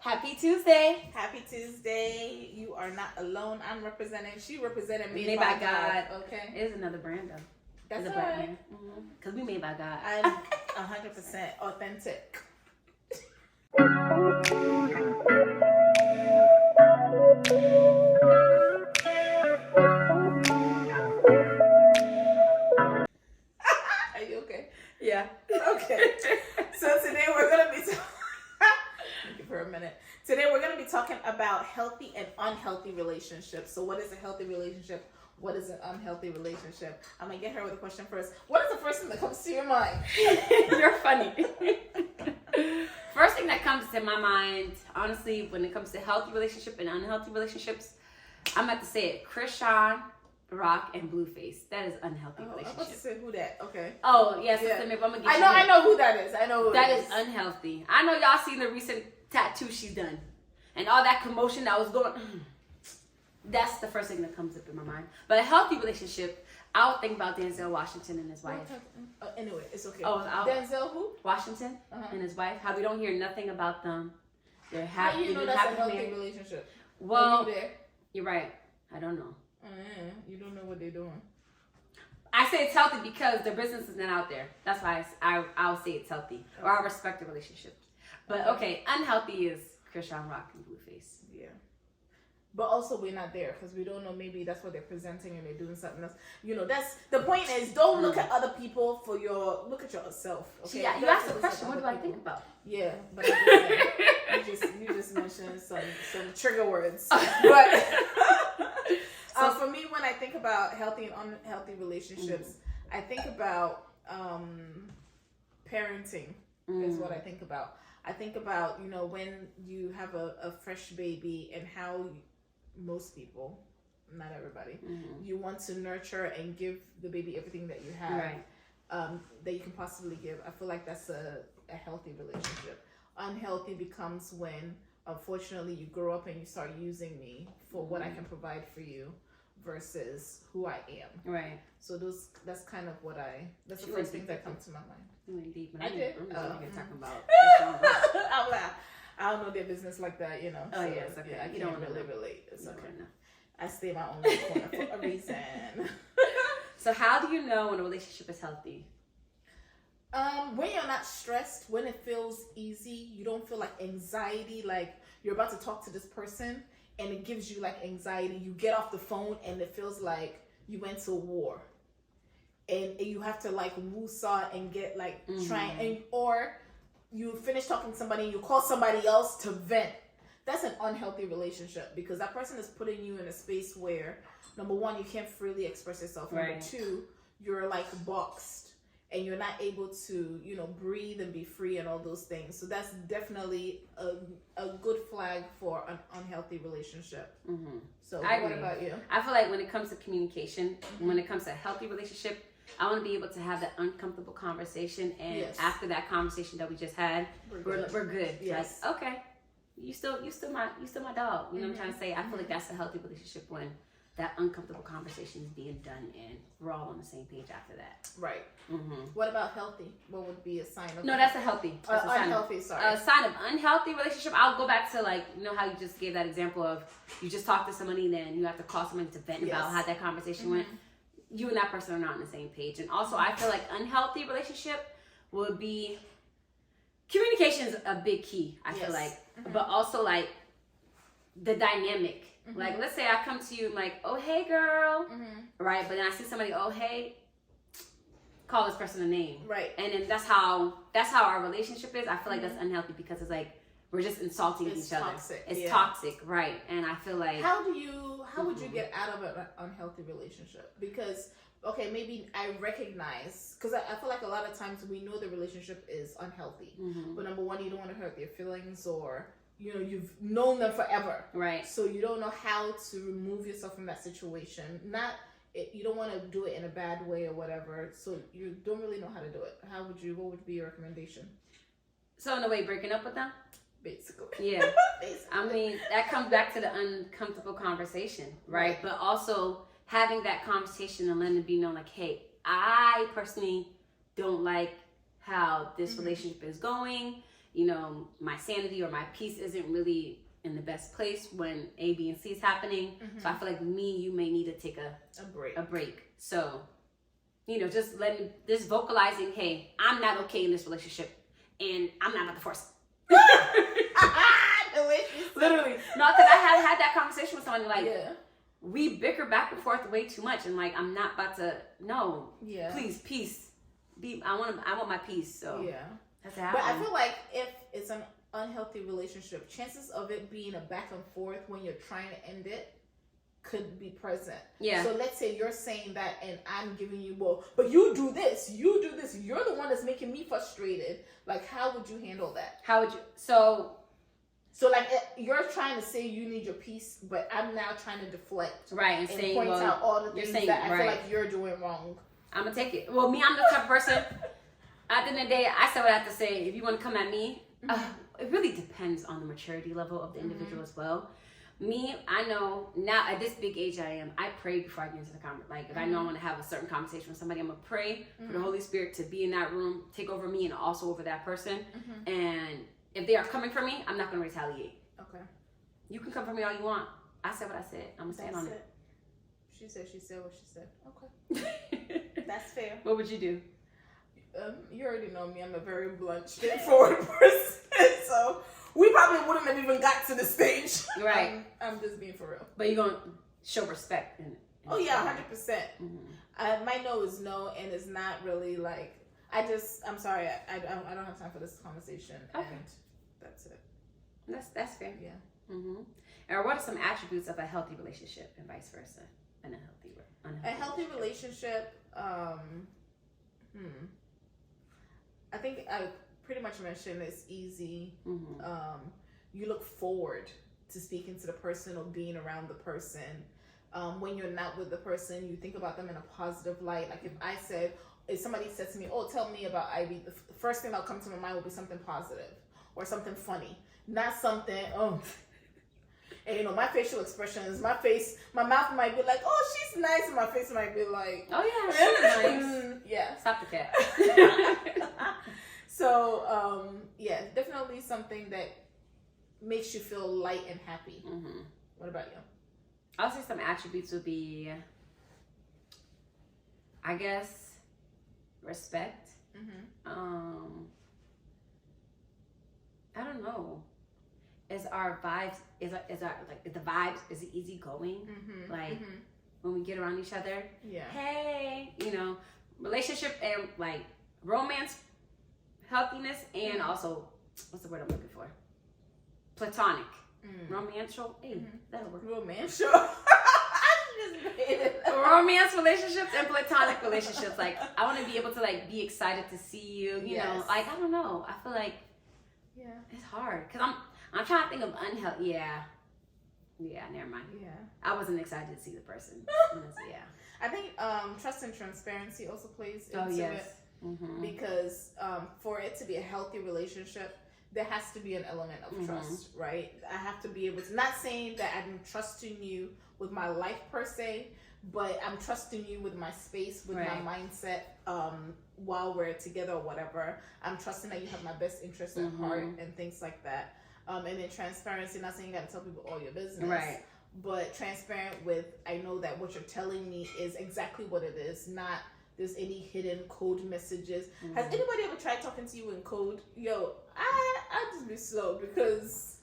Happy Tuesday. Happy Tuesday. You are not alone. I'm representing. She represented Made by God. Okay. It is another brand though. That's it's all right. Because we made by God. I'm 100% authentic. Are you okay? Yeah. Okay. So today we're going to be for a minute. Today we're going to be talking about healthy and unhealthy relationships. So what is a healthy relationship? What is an unhealthy relationship? I'm going to get her with a question first. What is the first thing that comes to your mind? You're funny. First thing that comes to my mind, honestly, when it comes to healthy relationship and unhealthy relationships, I'm about to say it. Krishan, Rock, and Blueface. That is unhealthy relationship. I'm about to say who that. Okay. Oh, yes. Yeah. I'm gonna get I know who that is. I know who that is. is unhealthy. I know y'all seen the recent tattoo she's done. And all that commotion that was going that's the first thing that comes up in my mind. But a healthy relationship, I would think about Denzel Washington and his wife. Anyway, it's okay. Oh, Denzel who? Washington and his wife. How we don't hear nothing about them. They're happy. How you know that's a healthy relationship? Well, you're right. I don't know. You don't know what they're doing. I say it's healthy because their business is not out there. That's why I'll say it's healthy. Or I respect the relationship. But okay, unhealthy is Krishan, Rock, and Blueface. Yeah. But also we're not there because we don't know, maybe that's what they're presenting and they're doing something else. You know, that's the point is don't look at other people look at yourself. Okay. Yeah, you asked the question, what do I think about? Yeah, but you just mentioned some trigger words. But for me, when I think about healthy and unhealthy relationships, I think about parenting is what I think about. I think about, when you have a fresh baby and how most people, not everybody, you want to nurture and give the baby everything that you have, that you can possibly give. I feel like that's a healthy relationship. Unhealthy becomes when, unfortunately, you grow up and you start using me for what I can provide for you versus who I am. Right. So that's kind of that's the first thing that comes to my mind. You went deep. I did. I'm just talking about. I'll laugh. I don't know their business like that, Oh, so, yes, okay. Yeah, I you can't don't really relate. So okay, no. I stay in my own little corner for a reason. So how do you know when a relationship is healthy? When you're not stressed, when it feels easy, you don't feel like anxiety, like you're about to talk to this person and it gives you like anxiety. You get off the phone and it feels like you went to war. And you have to like woo-saw and get like or you finish talking to somebody and you call somebody else to vent. That's an unhealthy relationship because that person is putting you in a space where, number one, you can't freely express yourself. Number two, you're like boxed and you're not able to, breathe and be free and all those things. So that's definitely a good flag for an unhealthy relationship. So what about you? I feel like when it comes to communication, when it comes to a healthy relationship, I want to be able to have that uncomfortable conversation, and after that conversation that we just had, we're good. Yes. Like, okay, you still my dog. You know what I'm trying to say? I feel like that's a healthy relationship when that uncomfortable conversation is being done and we're all on the same page after that. Right. What about healthy? What would be a sign of? No, that's a healthy. That's unhealthy. A sign of unhealthy relationship. I'll go back to how you just gave that example of you just talk to somebody and then you have to call somebody to vent about how that conversation went. You and that person are not on the same page. And also, I feel like unhealthy relationship would be communication is a big key. I feel like, but also like the dynamic. Like, let's say I come to you and like, oh hey girl, right? But then I see somebody, oh hey, call this person a name, right? And then that's how our relationship is. I feel like that's unhealthy because it's like we're just insulting each other. It's toxic, right? And I feel like how would you get out of an unhealthy relationship? Because maybe I recognize, because I feel like a lot of times we know the relationship is unhealthy, but number one, you don't want to hurt their feelings, or you've known them forever, right? So you don't know how to remove yourself from that situation. You don't want to do it in a bad way or whatever, so you don't really know how to do it. What would be your recommendation? So in a way, breaking up with them? Basically. Yeah. Basically. I mean, that comes back to the uncomfortable conversation, right? But also having that conversation and letting it be known like, hey, I personally don't like how this relationship is going. you know, my sanity or my peace isn't really in the best place when A, B, and C is happening. So I feel like you may need to take a break. So, you know, just vocalizing, hey, I'm not okay in this relationship, and I'm not about to force it. The way she said Literally. Not that I have had that conversation with someone, like, yeah. we bicker back and forth way too much, and like, I'm not about to, no. Yeah. Please, peace. I want my peace, so. Yeah. That's happening. But I feel like if it's an unhealthy relationship, chances of it being a back and forth when you're trying to end it could be present. Yeah. So let's say you're saying that and I'm giving you, well, but you do this, you're the one that's making me frustrated. Like, how would you handle that? How would you, so like you're trying to say you need your peace, but I'm now trying to deflect. Right, and saying, point out all the things that I feel like you're doing wrong. I'm gonna take it. Well, me, I'm the type of person, at the end of the day, I said what I have to say. If you want to come at me, it really depends on the maturity level of the individual as well. Me, I know now at this big age I am, I pray before I get into the conversation. Like, if I know I want to have a certain conversation with somebody, I'm going to pray for the Holy Spirit to be in that room, take over me and also over that person. And if they are coming for me, I'm not going to retaliate. Okay. You can come for me all you want. I said what I said. I'm going to stand on it. She said what she said. Okay. That's fair. What would you do? You already know me. I'm a very blunt, straightforward person. So we probably wouldn't have even got to the stage. Right. I'm just being for real. But you're going to show respect. Oh, yeah, 100%. My no is no, and it's not really like, I'm sorry, I don't have time for this conversation. Okay. And that's it. That's fair. Yeah. And what are some attributes of a healthy relationship and vice versa? A healthy relationship, I think I pretty much mentioned it's easy. You look forward to speaking to the person or being around the person. When you're not with the person, you think about them in a positive light. Like if somebody said to me, oh, tell me about Ivy, the first thing that'll come to my mind will be something positive or something funny. Not something, and you know, my facial expressions, my mouth might be like, oh, she's nice, and my face might be like, oh yeah, she's nice. Yeah. Stop the cat. So, yeah, definitely something that makes you feel light and happy. What about you? I'll say some attributes would be, I guess, respect. I don't know. Is our vibes, is the vibes, is it easy going? When we get around each other? Yeah. Hey, you know, relationship and like romance, healthiness, and also, what's the word I'm looking for? Platonic. Romantical. Hey, that'll work. Romantical. Romance relationships and platonic relationships. Like, I want to be able to like be excited to see you. You know, like, I don't know. I feel like it's hard because I'm trying to think of unhealthy. Yeah, never mind. Yeah, I wasn't excited to see the person. Yeah, I think trust and transparency also plays into it because for it to be a healthy relationship, there has to be an element of trust, right? I have to be able to, not saying that I'm trusting you with my life per se, but I'm trusting you with my space, with my mindset, while we're together or whatever. I'm trusting that you have my best interests at heart and things like that. And then transparency, not saying you gotta tell people all your business, right? But transparent with, I know that what you're telling me is exactly what it is, not there's any hidden code messages. Has anybody ever tried talking to you in code? Yo, I just be slow because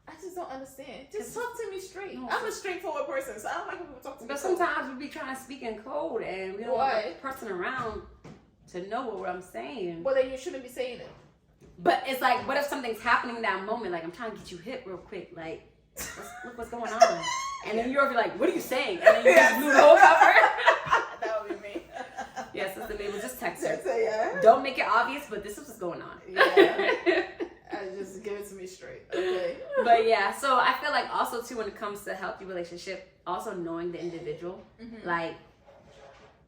I just don't understand. Just talk to me straight. I'm a straightforward person, so I don't like when people talk to me. But sometimes we be trying to speak in code and we don't want the person around to know what I'm saying. Well, then you shouldn't be saying it. But it's like, what if something's happening in that moment? Like, I'm trying to get you hit real quick. Like, look what's going on. And then you're over like, what are you saying? And then you just blew the whole cover. That would be me. Yes, Sister Mabel, just text her. Yeah. Don't make it obvious, but this is what's going on. Yeah. Just give it to me straight. Okay. But yeah, so I feel like also too, when it comes to healthy relationship, also knowing the individual, like,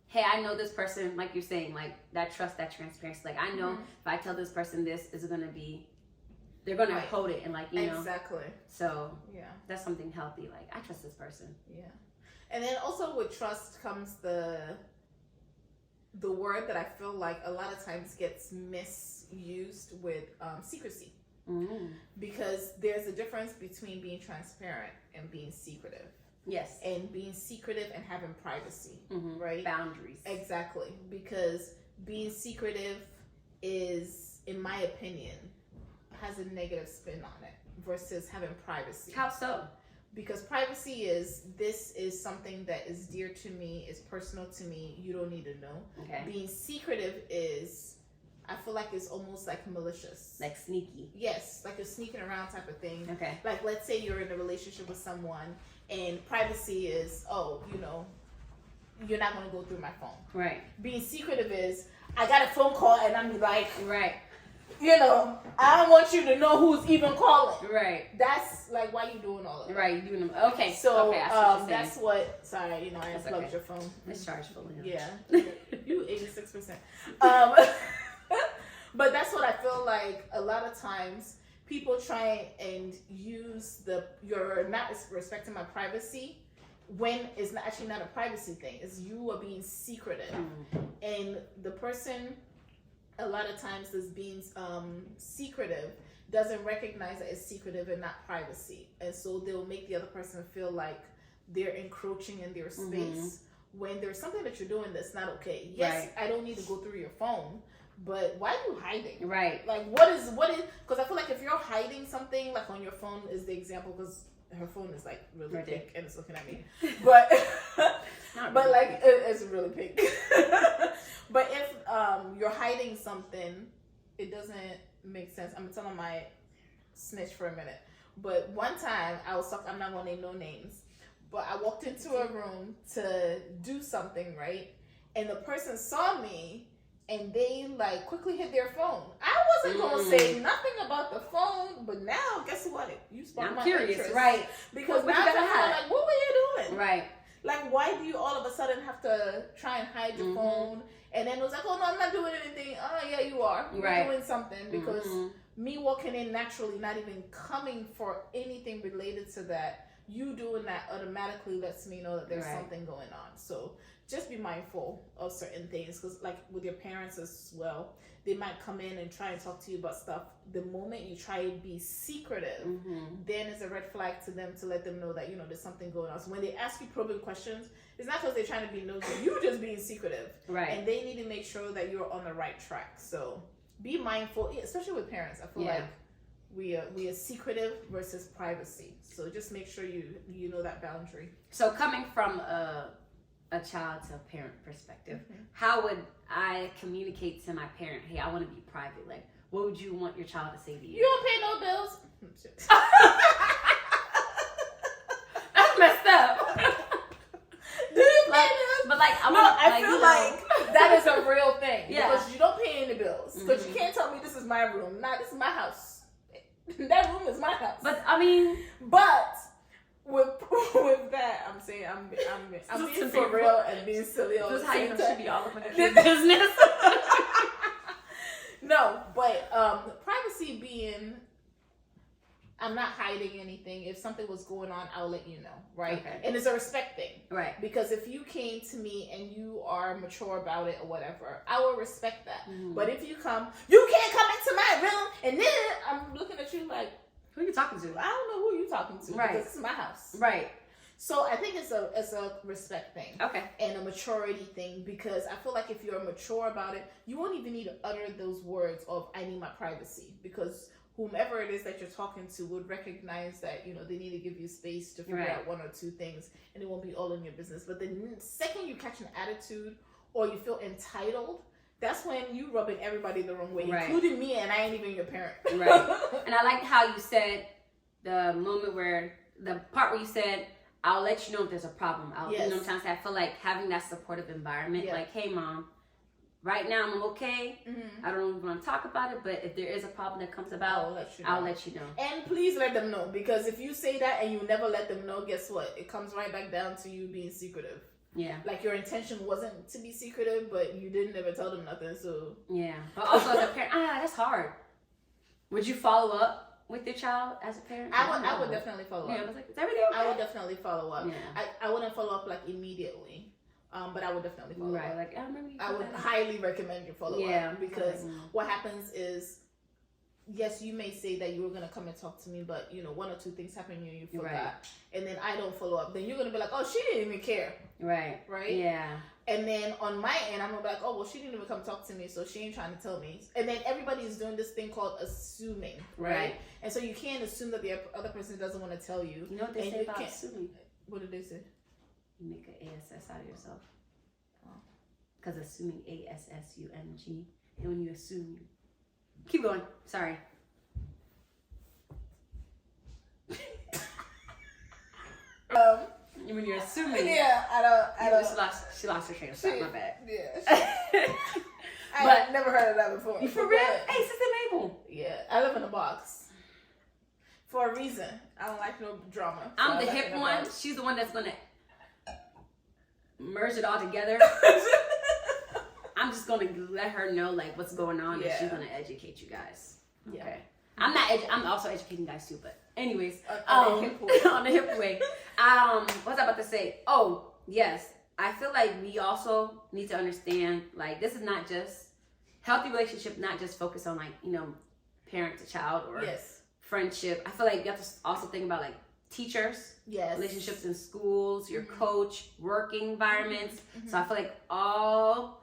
hey, I know this person, like you're saying, like that trust, that transparency. Like, I know if I tell this person this is going to be, they're going to hold it and like, you know. Exactly. So yeah, that's something healthy. Like, I trust this person. Yeah. And then also with trust comes the the word that I feel like a lot of times gets misused with secrecy. Because there's a difference between being transparent and being secretive. Yes. And being secretive and having privacy, right? Boundaries. Exactly. Because being secretive is, in my opinion, has a negative spin on it versus having privacy. How so? Because privacy is, this is something that is dear to me, is personal to me, you don't need to know. Okay. Being secretive is, I feel like it's almost like malicious. Like sneaky. Yes, like you're sneaking around type of thing. Okay. Like, let's say you're in a relationship with someone and privacy is, oh, you know, you're not going to go through my phone. Right. Being secretive is, I got a phone call and I'm like, right. You know, I don't want you to know who's even calling. Right. That's like, why you doing all of that? Right, you doing them. Okay. So okay, I see that's what. Sorry, you know, I That's unplugged okay. your phone. It's chargeable. Yeah, you 86%. But that's what I feel like. A lot of times, people try and use you're not respecting my privacy when it's not, actually not a privacy thing. It's you are being secretive, and the person, a lot of times, that's being secretive doesn't recognize that it's secretive and not privacy, and so they'll make the other person feel like they're encroaching in their space when there's something that you're doing that's not okay. Yes, I don't need to go through your phone, but why are you hiding? Right. Like, what is, because I feel like if you're hiding something, like on your phone is the example, because her phone is like really pink and it's looking at me. But, but like, it's really pink. But if you're hiding something, it doesn't make sense. I'm telling my snitch for a minute. But one time I was talking, I'm not going to name no names, but I walked into a room to do something, right? And the person saw me and they like quickly hit their phone. I wasn't going to say nothing about the phone, but now guess what? You sparked my curious, interest. right? Because now I'm like, what were you doing? Right. Like, why do you all of a sudden have to try and hide your phone? And then it was like, oh no, I'm not doing anything. Oh yeah, you are. You're doing something, because me walking in naturally, not even coming for anything related to that, you doing that automatically lets me know that there's something going on. So just be mindful of certain things, because like with your parents as well, they might come in and try and talk to you about stuff. The moment you try to be secretive, then it's a red flag to them, to let them know that, you know, there's something going on. So when they ask you probing questions, it's not because they're trying to be nosy. You're just being secretive. Right. And they need to make sure that you're on the right track. So be mindful, especially with parents. I feel like we are secretive versus privacy. So just make sure you know that boundary. So coming from a child to a parent perspective, how would I communicate to my parent, hey, I want to be private? Like, what would you want your child to say to you? You don't pay no bills. That's messed up. Do you pay bills? But like, I feel like that is a real thing. Yeah. Because you don't pay any bills. Because you can't tell me this is my room. Nah, this is my house. That room is my house. But I mean, with that, I'm saying I'm being for real and being silly all the this is how you same should time. be all up in your business. No, but privacy being, I'm not hiding anything. If something was going on, I'll let you know, right? Okay. And it's a respect thing, right? Because if you came to me and you are mature about it or whatever, I will respect that. But if you come, you can't come into my room, and then I'm looking at you like, who are you talking to? I don't know who you're talking to, right? Because this is my house, right? So I think it's a respect thing, okay, and a maturity thing, because I feel like if you're mature about it, you won't even need to utter those words of "I need my privacy," because whomever it is that you're talking to would recognize that, you know, they need to give you space to figure out one or two things, and it won't be all in your business. But the second you catch an attitude or you feel entitled, that's when you rubbing everybody the wrong way, including me, and I ain't even your parent. Right. And I like how you said the part where you said, I'll let you know if there's a problem. You know what I'm trying to say? I feel like having that supportive environment, like, hey, mom, right now I'm okay. I don't even want to talk about it, but if there is a problem that comes about, I'll let you know. And please let them know, because if you say that and you never let them know, guess what? It comes right back down to you being secretive. Yeah. Like your intention wasn't to be secretive, but you didn't ever tell them nothing, so. Yeah. But also as a parent, that's hard. Would you follow up with your child as a parent? I would definitely follow up. Yeah, I was like, is everything okay? I would definitely follow up. Yeah. I wouldn't follow up like immediately. But I would definitely follow right. up. Like, I remember you I put would that. highly recommend you follow Yeah, up, because okay. what happens is, yes, you may say that you were gonna come and talk to me, but you know, one or two things happen, you forgot, Right. and then I don't follow up. Then you're gonna be like, oh, she didn't even care, Right. right? Yeah. And then on my end, I'm gonna be like, oh, well, she didn't even come talk to me, so she ain't trying to tell me. And then everybody's doing this thing called assuming, right? And so you can't assume that the other person doesn't want to tell you. You know what they and say you about can't- assuming? What did they say? You make an ASS out of yourself. Because assuming ASSUMG. And when you assume, keep going. Sorry. When you're assuming. Yeah, I don't. She lost her train of thought. My bad. Yeah. But- I've never heard of that before. You for real? Hey, Sister Mabel. Yeah, I live in a box. For a reason. I don't like no drama. So I'm I the live hip in a one. box. She's the one that's gonna merge it all together. I'm just gonna let her know like what's going on, and she's gonna educate you guys. Okay. Yeah. I'm also educating guys too, but anyways, On the hip way. on the hip way. What was I about to say? Oh, yes. I feel like we also need to understand, like, this is not just healthy relationship, not just focus on, like, you know, parent to child or Yes. friendship. I feel like you have to also think about, like, teachers, Yes. relationships in schools, your coach, working environments. Mhm. So I feel like all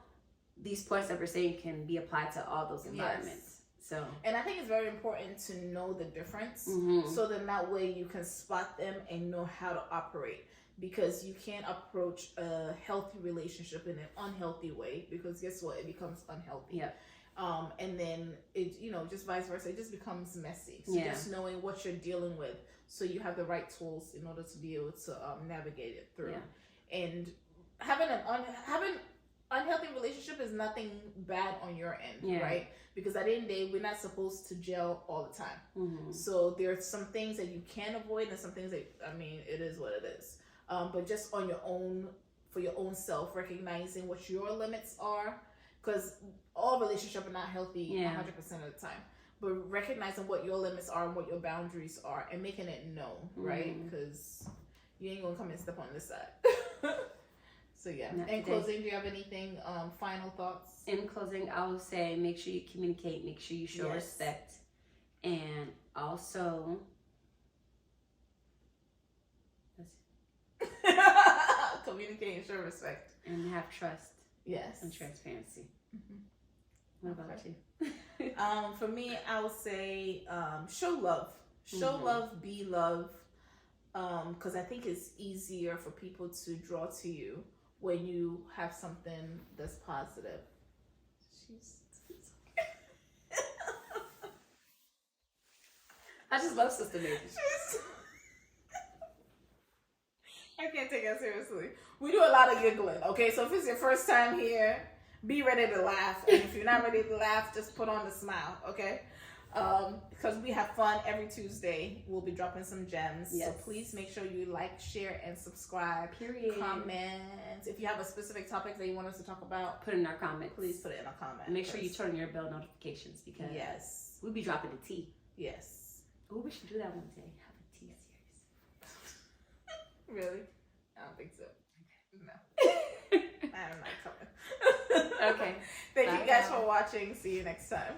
these points that we're saying can be applied to all those environments. So, And I think it's very important to know the difference, mhm. so then that way you can spot them and know how to operate. Because you can't approach a healthy relationship in an unhealthy way, because guess what? It becomes unhealthy. Yeah. And then it, you know, just vice versa, it just becomes messy. So Yeah. just knowing what you're dealing with, so you have the right tools in order to be able to navigate it through. Yeah. And having having unhealthy relationship is nothing bad on your end, Yeah. right? Because at the end of the day, we're not supposed to gel all the time. Mhm. So there's some things that you can avoid, and some things that, I mean, it is what it is. But just on your own, for your own self, recognizing what your limits are, because all relationships are not healthy 100% of the time. But recognizing what your limits are and what your boundaries are, and making it known, right? Because you ain't gonna come and step on this side. So yeah. Not In today. closing, do you have anything? Final thoughts? In closing, I will say make sure you communicate, make sure you show Yes. respect, and also Communicate and show respect. and have trust Yes. and transparency. Mhm. What about Okay. you? For me, I would say show love. Show Mhm. love, be love. Because I think it's easier for people to draw to you when you have something that's positive. I just love Sister Mabel. I can't take it seriously. We do a lot of giggling, okay? So if it's your first time here, be ready to laugh. And if you're not ready to laugh, just put on the smile, okay? Because we have fun every Tuesday. We'll be dropping some gems. Yes. So please make sure you like, share, and subscribe. Period. Comment. If you have a specific topic that you want us to talk about, Put it in our comments. please put it in a comment. And make sure you turn on your bell notifications because Yes. we'll be dropping the tea. Yes. Oh, we should do that one day. Have a tea series. Really? I don't think so. No. I'm not coming. Okay. Thank Bye you guys now. for watching. See you next time.